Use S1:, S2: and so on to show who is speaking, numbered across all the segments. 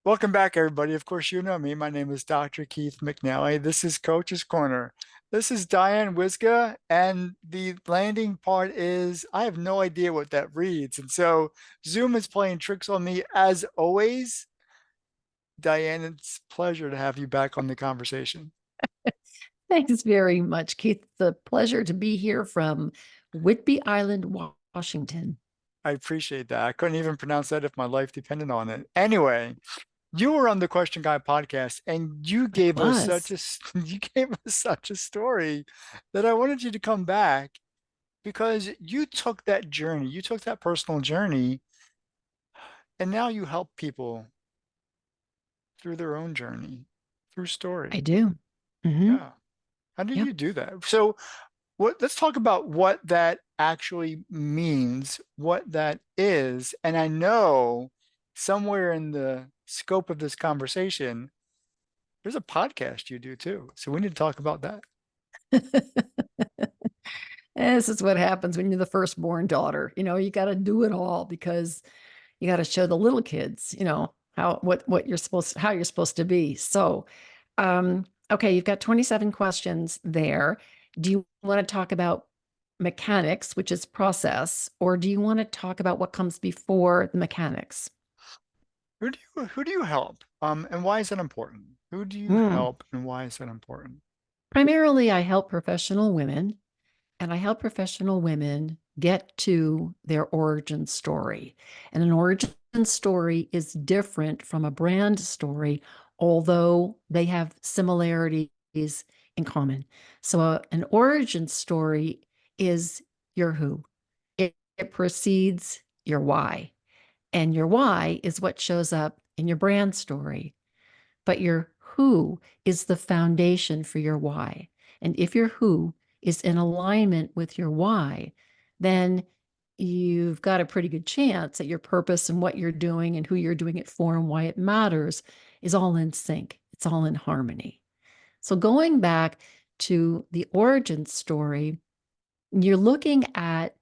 S1: Welcome back, everybody. Of course, you know me. My name is Dr. Keith McNally. This is Coach's Corner. This is Diane Wyzga, and the landing part is I have no idea what that reads. And so Zoom is playing tricks on me as always. Diane, it's a pleasure to have you back on the conversation.
S2: Thanks very much, Keith. It's a pleasure to be here from Whidbey Island, Washington.
S1: I appreciate that. I couldn't even pronounce that if my life depended on it. Anyway, you were on the Question Guy podcast, and you
S2: I
S1: gave us
S2: was.
S1: you gave us such a story that I wanted you to come back because you took that journey, you took that personal journey, and now you help people through their own journey, through
S2: I
S1: story.
S2: do. Hmm.
S1: Yeah. How did
S2: Yep.
S1: you do that? So, let's talk about what that actually means, what that is. And I know somewhere in the scope of this conversation, there's a podcast you do too. So we need to talk about that.
S2: This is what happens when you're the firstborn daughter. You got to do it all because you got to show the little kids, how what you're supposed how you're supposed to be. So, okay, you've got 27 questions there. Do you want to talk about mechanics, which is process, or do you want to talk about what comes before the mechanics?
S1: Who do you help? And why is that important? Who do you
S2: Hmm.
S1: help and why is that important?
S2: Primarily, I help professional women, and I help professional women get to their origin story. And an origin story is different from a brand story, although they have similarities in common. So, an origin story is your who, it precedes your why. And your why is what shows up in your brand story, but your who is the foundation for your why. And if your who is in alignment with your why, then you've got a pretty good chance that your purpose and what you're doing and who you're doing it for and why it matters is all in sync. It's all in harmony. So going back to the origin story, you're looking at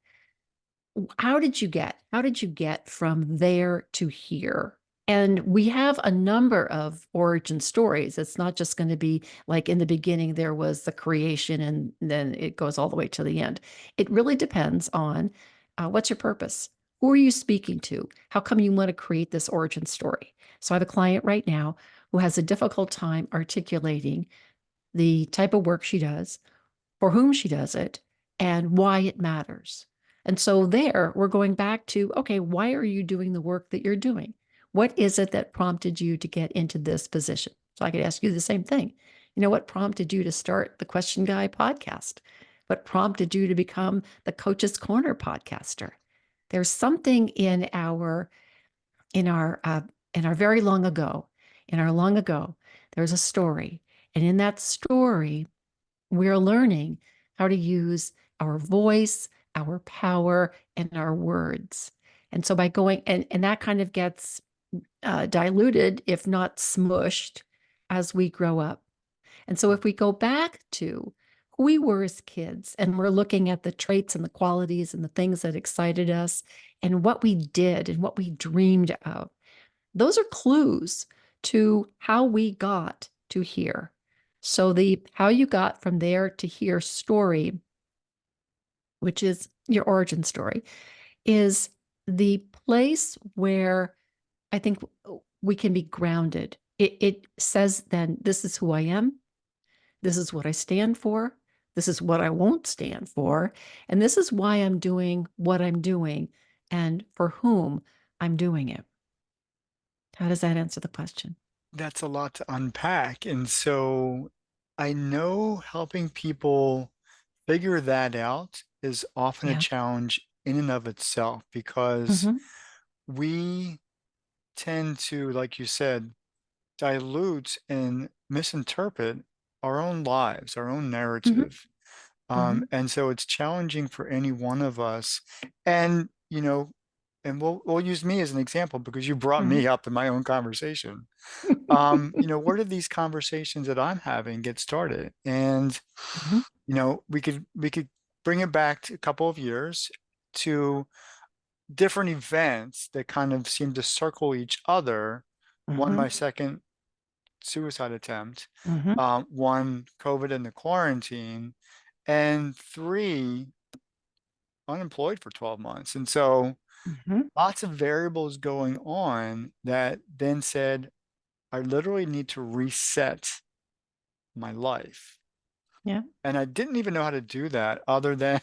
S2: how did you get from there to here? And we have a number of origin stories. It's not just going to be like in the beginning there was the creation and then it goes all the way to the end. It really depends on what's your purpose? Who are you speaking to? How come you want to create this origin story? So I have a client right now who has a difficult time articulating the type of work she does, for whom she does it, and why it matters. And so there we're going back to, okay, why are you doing the work that you're doing? What is it that prompted you to get into this position? So I could ask you the same thing. What prompted you to start the Question Guy podcast? What prompted you to become the Coach's Corner podcaster? There's something in our in our very long ago, in our long ago, there's a story. And in that story, we're learning how to use our voice, our power, and our words. And so by going, and that kind of gets diluted, if not smushed, as we grow up. And so if we go back to who we were as kids and we're looking at the traits and the qualities and the things that excited us and what we did and what we dreamed of, those are clues to how we got to here. So the how you got from there to here story, which is your origin story, is the place where I think we can be grounded. It says then this is who I am, this is what I stand for, this is what I won't stand for, and this is why I'm doing what I'm doing and for whom I'm doing it. How does that answer the question?
S1: That's a lot to unpack. And so I know helping people figure that out is often a
S2: Yeah.
S1: challenge in and of itself because
S2: Hmm.
S1: we tend to, like you said, dilute and misinterpret our own lives, our own
S2: Hmm.
S1: narrative.
S2: Hmm.
S1: And so it's challenging for any one of us. And, and we'll use me as an example because you brought
S2: Hmm.
S1: me up in my own conversation. Where did these conversations that I'm having get started? And,
S2: Hmm.
S1: we could bring it back to a couple of years to different events that kind of seem to circle each other one
S2: Mm-hmm.
S1: my second suicide attempt,
S2: Mm-hmm.
S1: one COVID in the quarantine, and three unemployed for 12 months. And so
S2: Mm-hmm.
S1: lots of variables going on that then said, I literally need to reset my life.
S2: Yeah.
S1: And I didn't even know how to do that other than,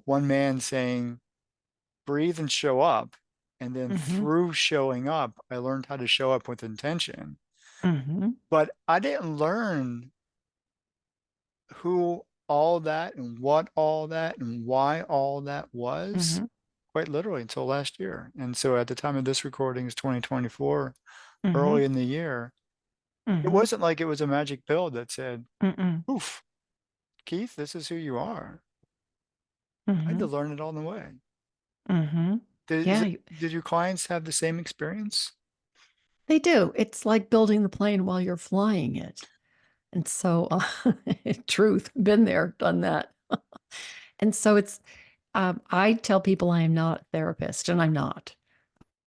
S1: one man saying, breathe and show up. And then
S2: Mm-hmm.
S1: through showing up, I learned how to show up with intention.
S2: Mm-hmm.
S1: But I didn't learn who all that and what all that and why all that was
S2: Mm-hmm.
S1: quite literally until last year. And so at the time of this recording is 2024,
S2: Mm-hmm.
S1: early in the year, it
S2: Mm-hmm.
S1: wasn't like it was a magic pill that said,
S2: Mm-mm.
S1: "Oof, Keith, this is who you are." I had to
S2: Mm-hmm.
S1: learn it on the way.
S2: Mm-hmm.
S1: Did, is
S2: Yeah,
S1: it, did your clients have the same experience?
S2: they do. It's like building the plane while you're flying it. And so, truth, been there, done that. And so I tell people I am not a therapist, and I'm not.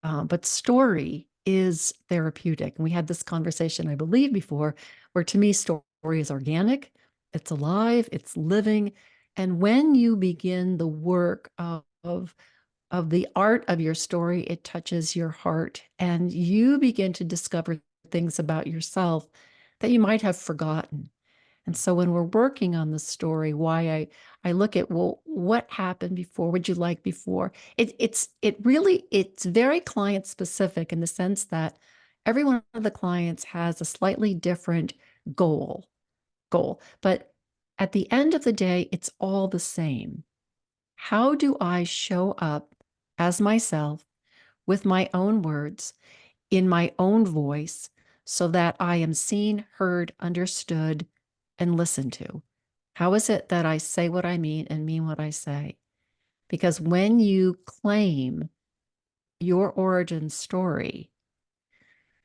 S2: But story is therapeutic. And we had this conversation, I believe, before, where to me, story is organic, it's alive, it's living. And when you begin the work of the art of your story, it touches your heart, and you begin to discover things about yourself that you might have forgotten. And so when we're working on the story, I look at, well, what happened before? Would you like before? It's very client specific in the sense that every one of the clients has a slightly different goal goal. But at the end of the day, it's all the same. How do I show up as myself with my own words in my own voice so that I am seen, heard, understood, and listened to? How is it that I say what I mean and mean what I say? Because when you claim your origin story,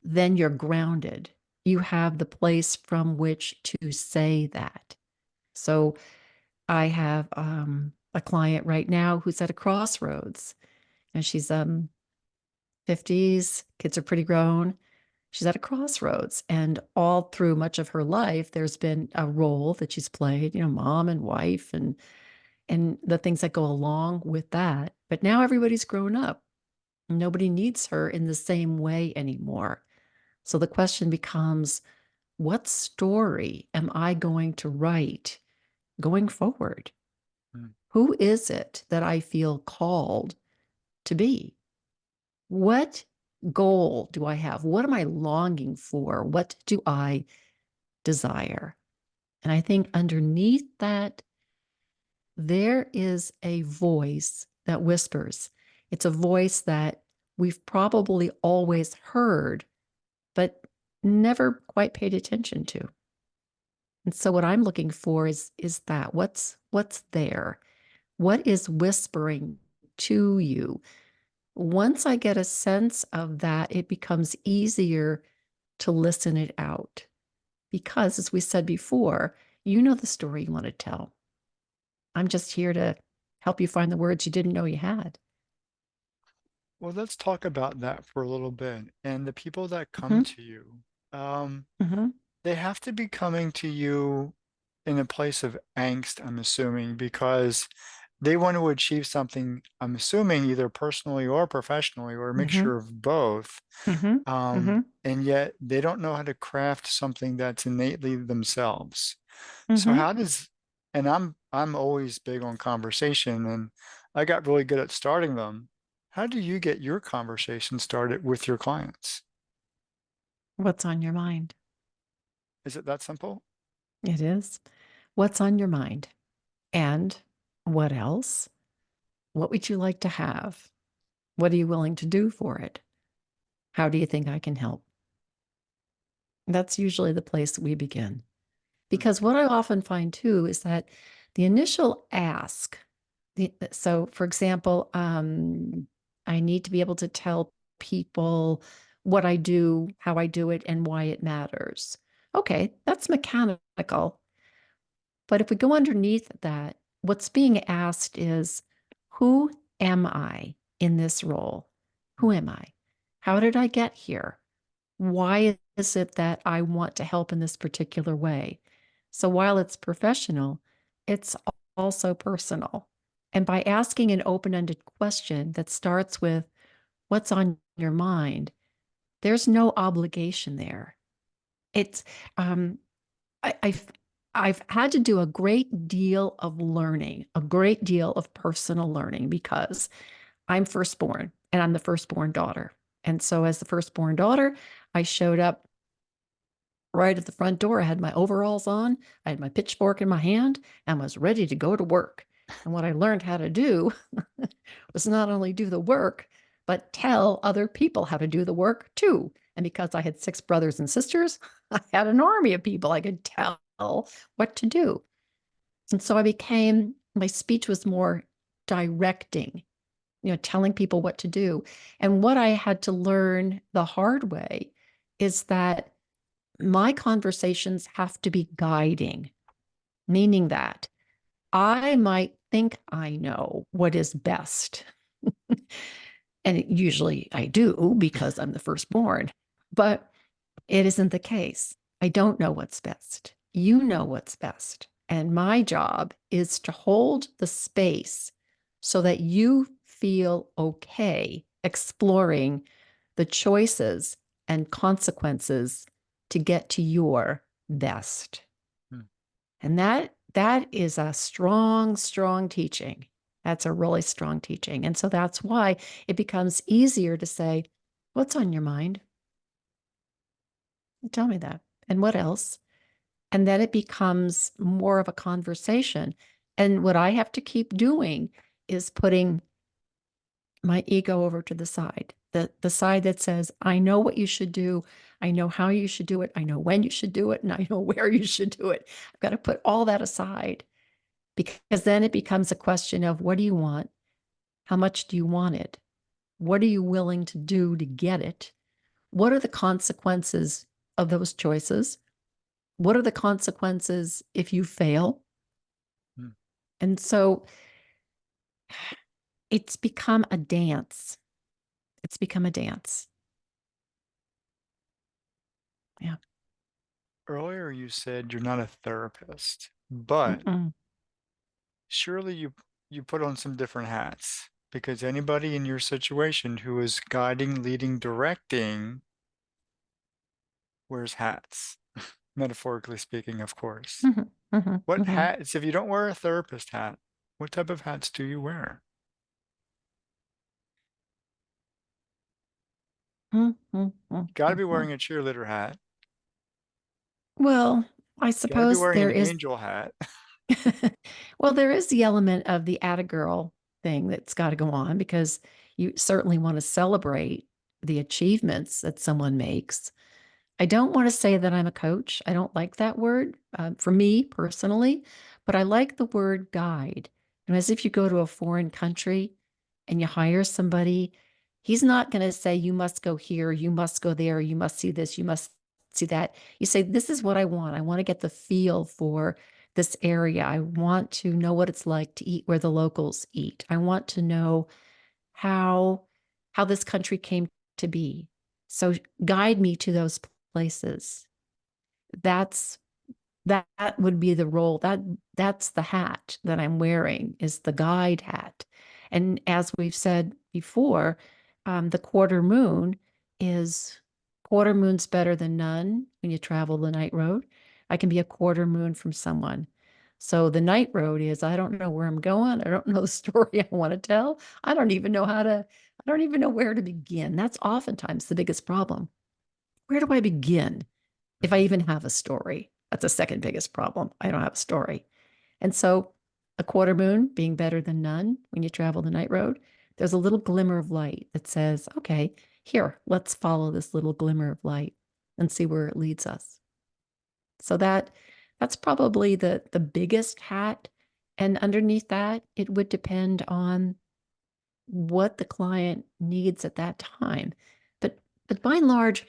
S2: then you're grounded. You have the place from which to say that. So I have a client right now who's at a crossroads, and she's 50s, kids are pretty grown. She's at a crossroads, and all through much of her life, there's been a role that she's played, mom and wife, and the things that go along with that. But now everybody's grown up. Nobody needs her in the same way anymore. So the question becomes, what story am I going to write going forward?
S1: Mm,
S2: Who is it that I feel called to be? What goal do I have? What am I longing for? What do I desire? And I think underneath that, there is a voice that whispers. It's a voice that we've probably always heard, but never quite paid attention to. And so what I'm looking for is that what's there? What is whispering to you? Once I get a sense of that, it becomes easier to listen it out. Because, as we said before, you know the story you want to tell. I'm just here to help you find the words you didn't know you had.
S1: Well, let's talk about that for a little bit. And the people that come
S2: Hmm.
S1: to you, um,
S2: Hmm.
S1: they have to be coming to you in a place of angst, I'm assuming, because they want to achieve something, I'm assuming, either personally or professionally, or a
S2: Hmm.
S1: mixture of both.
S2: Hmm. Hmm.
S1: And yet they don't know how to craft something that's innately themselves. So
S2: Hmm.
S1: how does, and I'm always big on conversation, and I got really good at starting them. How do you get your conversation started with your clients?
S2: What's on your mind?
S1: Is it that simple?
S2: It is. What's on your mind? And what else? What would you like to have? What are you willing to do for it? How do you think I can help? That's usually the place we begin.
S1: Mm,
S2: Because what I often find too is that the initial ask, so for example, I need to be able to tell people what I do, how I do it, and why it matters. Okay, that's mechanical. But if we go underneath that, what's being asked is, who am I in this role? Who
S1: mm,
S2: am I? How did I get here? Why is it that I want to help in this particular way? So while it's professional, it's also personal. And by asking an open-ended question that starts with, what's on your mind? There's no obligation there. It's um, I've had to do a great deal of learning, a great deal of personal learning because I'm firstborn and I'm the firstborn daughter. And so as the firstborn daughter, I showed up right at the front door. I had my overalls on, I had my pitchfork in my hand, and was ready to go to work. And what I learned how to do was not only do the work, but tell other people how to do the work too. And because I had six brothers and sisters, I had an army of people I could tell what to do. And so my speech was more directing, telling people what to do. And what I had to learn the hard way is that my conversations have to be guiding, meaning that I might think I know what is best. And usually I do because I'm the firstborn, but it isn't the case. I don't know what's best. You know what's best. And my job is to hold the space so that you feel okay exploring the choices and consequences to get to your best.
S1: Hmm.
S2: And that is a strong, strong teaching. That's a really strong teaching. And so that's why it becomes easier to say, what's on your mind? Tell me that. And what else? And then it becomes more of a conversation. And what I have to keep doing is putting my ego over to the side, the side that says, I know what you should do. I know how you should do it. I know when you should do it. And I know where you should do it. I've got to put all that aside because then it becomes a question of what do you want? How much do you want it? What are you willing to do to get it? What are the consequences of those choices? What are the consequences if you fail?
S1: Hmm.
S2: And so it's become a dance. It's become a dance. Yeah.
S1: Earlier you said you're not a therapist, but
S2: Mm-mm.
S1: surely you put on some different hats because anybody in your situation who is guiding, leading, directing wears hats, metaphorically speaking, of course.
S2: Mhm, mhm,
S1: What
S2: mhm,
S1: hats, if you don't wear a therapist hat, what type of hats do you wear?
S2: mhm, mhm,
S1: Got to be
S2: mhm.
S1: wearing a cheerleader hat.
S2: Well, I
S1: Got to be
S2: suppose
S1: wearing
S2: there
S1: an
S2: is,
S1: angel hat.
S2: well, there is the element of the atta girl thing that's got to go on because you certainly want to celebrate the achievements that someone makes. I don't want to say that I'm a coach. I don't like that word for me personally, but I like the word guide. As if you go to a foreign country and you hire somebody, he's not going to say, you must go here, you must go there, you must see this, you must see that. You say, this is what I want. I want to get the feel for this area. I want to know what it's like to eat where the locals eat. I want to know how how this country came to be. So guide me to those places. That's that would be the role. That's the hat that I'm wearing is the guide hat. And as we've said before, the quarter moon's better than none when you travel the night road. I can be a quarter moon from someone. So the night road is I don't know where I'm going. I don't know the story I want to tell. I don't even know where to begin. That's oftentimes the biggest problem. Where do I begin? If I
S1: Mhm.
S2: even have a story, that's the second biggest problem. I don't have a story. And so, a quarter moon being better than none when you travel the night road, there's a little glimmer of light that says, okay, here, let's follow this little glimmer of light and see where it leads us. So that's probably the biggest hat. And underneath that, it would depend on what the client needs at that time. But by and large,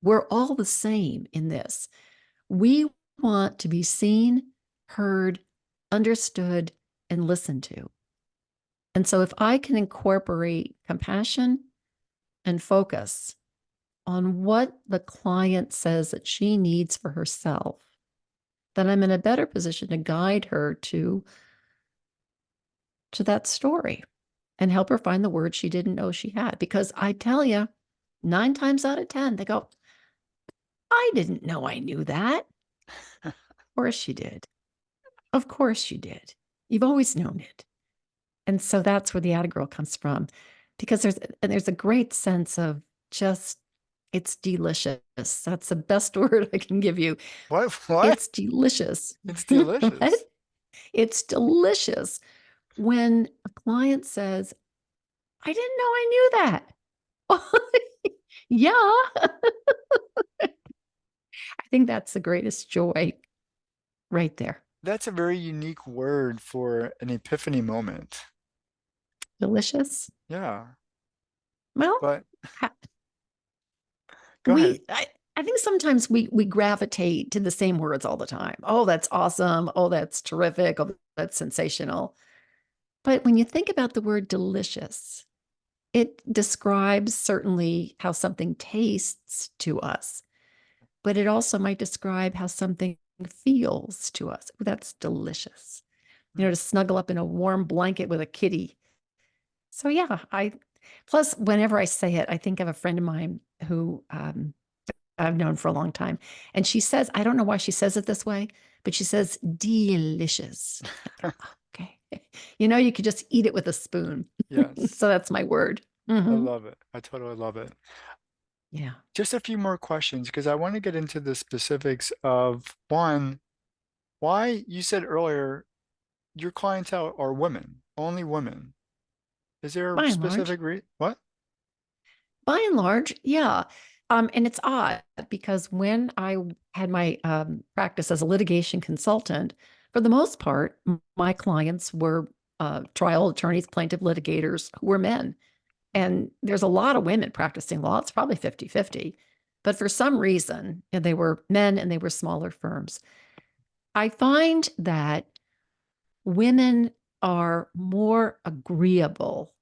S2: we're all the same in this. We want to be seen, heard, understood, and listened to. And so if I can incorporate compassion and focus on what the client says that she needs for herself, then I'm in a better position to guide her to that story and help her find the words she didn't know she had. Because I tell you, 9 times out of 10, they go, I didn't know I knew that. Of course you did. Of course you did. You've always known it. And so that's where the Atta Girl comes from, because there's a great sense of just it's delicious. That's the best word I can give you.
S1: What? What?
S2: It's delicious.
S1: It's
S2: What?
S1: delicious.
S2: It's delicious when a client says, I didn't know I knew that. Yeah, I think that's the greatest joy right there.
S1: That's a very unique word for an epiphany moment.
S2: Delicious.
S1: Yeah.
S2: Well,
S1: But
S2: ha-
S1: go ahead.
S2: we I think sometimes we gravitate to the same words all the time. Oh, that's awesome. Oh, that's terrific. Oh, that's sensational. But when you think about the word delicious, it describes certainly how something tastes to us, but it also might describe how something feels to us. Ooh, that's delicious. To snuggle up in a warm blanket with a kitty. So yeah, I plus whenever I say it, I think of a friend of mine who I've known for a long time. And she says, I don't know why she says it this way, but she says delicious. I go, "Oh, okay." You could just eat it with a spoon.
S1: Yes.
S2: So that's my word.
S1: I
S2: Hmm.
S1: love it. I totally love it.
S2: Yeah.
S1: Just a few more questions because I want to get into the specifics of one, why you said earlier your clientele are women, only women. Is there a
S2: By and
S1: specific
S2: large.
S1: re what?
S2: By and large, yeah. And it's odd because when I had my practice as a litigation consultant, for the most part, my clients were trial attorneys, plaintiff litigators who were men. And there's a lot of women practicing law. It's probably 50-50. But for some reason, they were men and they were smaller firms. I find that women are more agreeable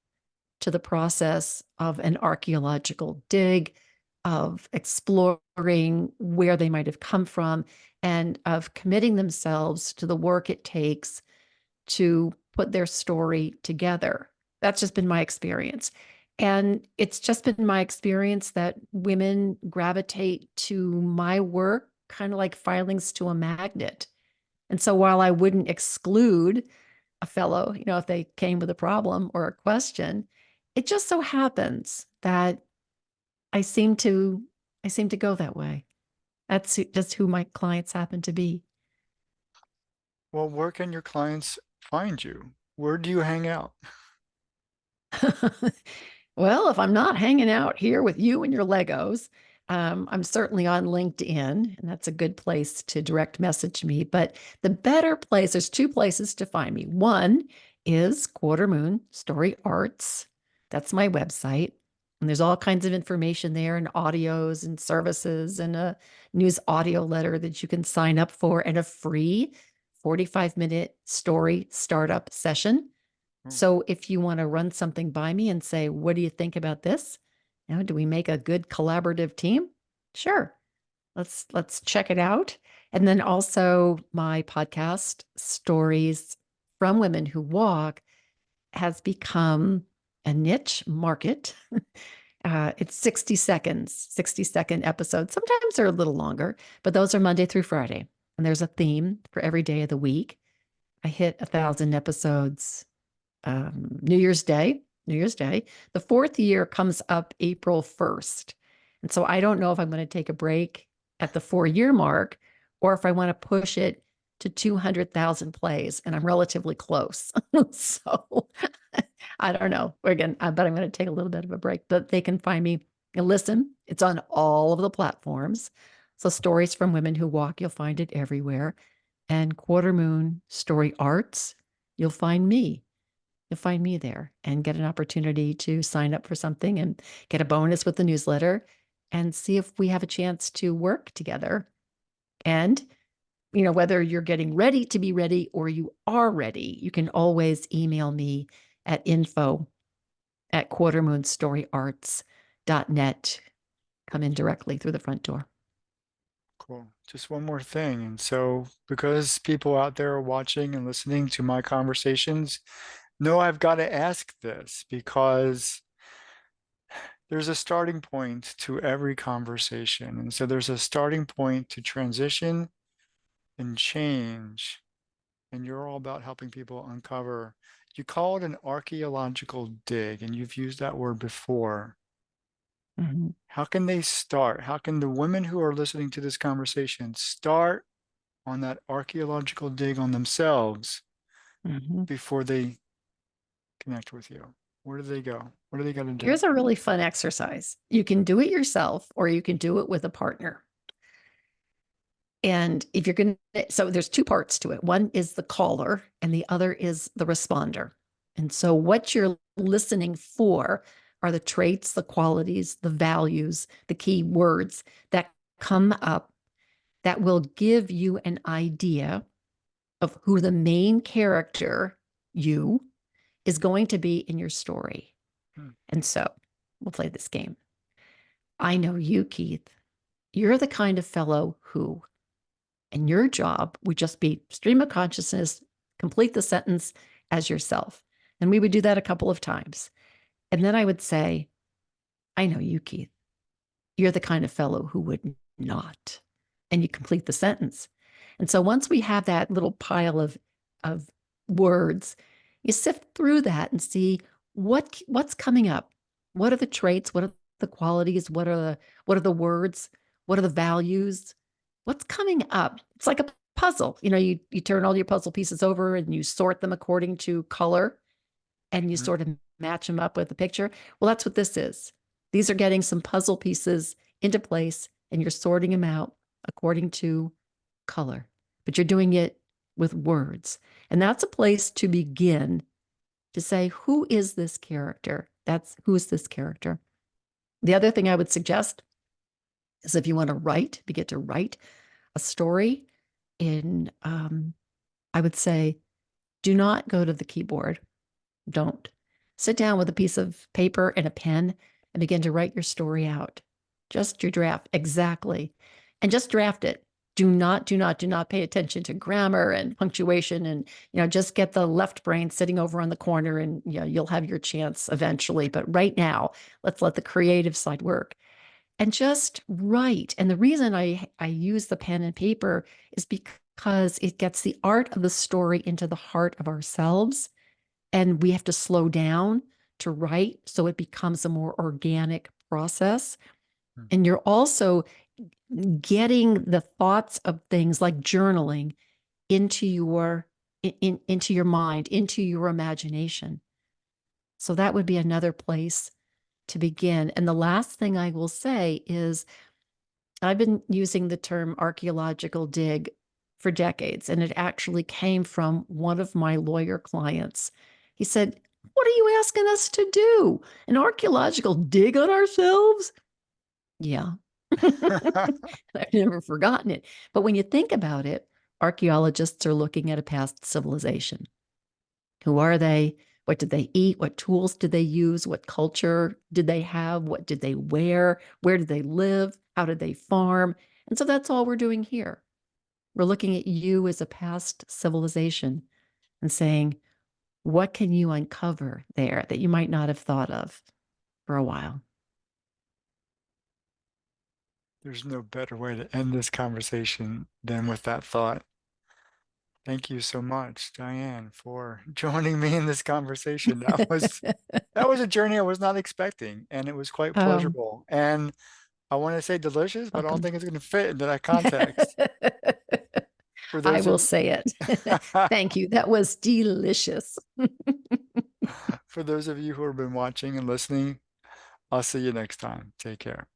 S2: to the process of an archaeological dig, of exploring where they might have come from, and of committing themselves to the work it takes to put their story together. That's just been my experience. And it's just been my experience that women gravitate to my work kind of like filings to a magnet. And so while I wouldn't exclude a fellow, if they came with a problem or a question, it just so happens that I seem to I seem to go that way. Just who my clients happen to be.
S1: Well, where can your clients find you? Where do you hang out?
S2: Well, if I'm not hanging out here with you and your Legos, I'm certainly on LinkedIn, and that's a good place to direct message me. But the better place, there's two places to find me. One is Quarter Moon Story Arts. That's my website. And there's all kinds of information there and audios and services and a news audio letter that you can sign up for and a free 45-minute story startup session.
S1: Hmm.
S2: So if you want to run something by me and say, what do you think about this? Do we make a good collaborative team? Sure. Let's check it out. And then also my podcast, Stories from Women Who Walk, has become a niche market. It's 60 seconds, 60-second episodes. Sometimes they're a little longer, but those are Monday through Friday. And there's a theme for every day of the week. I hit 1,000 episodes New Year's Day. New Year's Day. The fourth year comes up April 1st. And so I don't know if I'm going to take a break at the 4-year mark or if I want to push it to 200,000 plays. And I'm relatively close. So I don't know. Again, but I'm going to take a little bit of a break. But they can find me and listen. It's on all of the platforms. So Stories from Women Who Walk, you'll find it everywhere. And Quarter Moon Story Arts, you'll find me. You'll find me there and get an opportunity to sign up for something and get a bonus with the newsletter and see if we have a chance to work together. And, whether you're getting ready to be ready or you are ready, you can always email me at info@quartermoonstoryarts.net come in directly through the front door.
S1: Cool. Just one more thing. And so, because people out there are watching and listening to my conversations, know I've got to ask this because there's a starting point to every conversation. And so, there's a starting point to transition and change. And you're all about helping people uncover. You call it an archaeological dig, and you've used that word before.
S2: Mhm.
S1: How can they start? How can the women who are listening to this conversation start on that archaeological dig on themselves
S2: Mhm.
S1: before they connect with you? Where do they go? What do they got to do?
S2: Here's a really fun exercise. You can do it yourself or you can do it with a partner. And if you're going to, so there's two parts to it. One is the caller and the other is the responder. And so what you're listening for are the traits, the qualities, the values, the key words that come up that will give you an idea of who the main character, you, is going to be in your story.
S1: Hmm.
S2: And so we'll play this game. I know you, Keith. You're the kind of fellow who, and your job would just be stream of consciousness, complete the sentence as yourself. And we would do that a couple of times. And then I would say, I know you, Keith. You're the kind of fellow who would not. And you complete the sentence. And so once we have that little pile of words, you sift through that and see what's coming up. What are the traits? What are the qualities? What are the words? What are the values? What's coming up? It's like a puzzle. You turn all your puzzle pieces over and you sort them according to color and you
S1: Hmm.
S2: sort of match them up with the picture. Well, that's what this is. These are getting some puzzle pieces into place and you're sorting them out according to color, but you're doing it with words. And that's a place to begin to say, who is this character? Who is this character? The other thing I would suggest is if you want to write, begin to write a story in, I would say, do not go to the keyboard. Don't. Sit down with a piece of paper and a pen and begin to write your story out. Just your draft, exactly. And just draft it. Do not pay attention to grammar and punctuation and just get the left brain sitting over on the corner and you'll have your chance eventually. But right now, let's let the creative side work and just write. And the reason I use the pen and paper is because it gets the art of the story into the heart of ourselves and we have to slow down to write so it becomes a more organic process.
S1: Hmm.
S2: And you're also getting the thoughts of things like journaling into into your mind, into your imagination. So that would be another place to begin. And the last thing I will say is I've been using the term archaeological dig for decades, and it actually came from one of my lawyer clients. He said, "What are you asking us to do? An archaeological dig on ourselves?" Yeah. I've never forgotten it. But when you think about it, archaeologists are looking at a past civilization. Who are they? What did they eat? What tools did they use? What culture did they have? What did they wear? Where did they live? How did they farm? And so that's all we're doing here. We're looking at you as a past civilization and saying, what can you uncover there that you might not have thought of for a while?
S1: There's no better way to end this conversation than with that thought. Thank you so much, Diane, for joining me in this conversation. That was a journey I was not expecting, and it was quite
S2: um,
S1: pleasurable. And I want to say delicious, but I don't
S2: welcome.
S1: think it's going to fit into that context. For
S2: I
S1: those
S2: will
S1: of
S2: say it. Thank you. That was delicious.
S1: for those of you who have been watching and listening, I'll see you next time. Take care.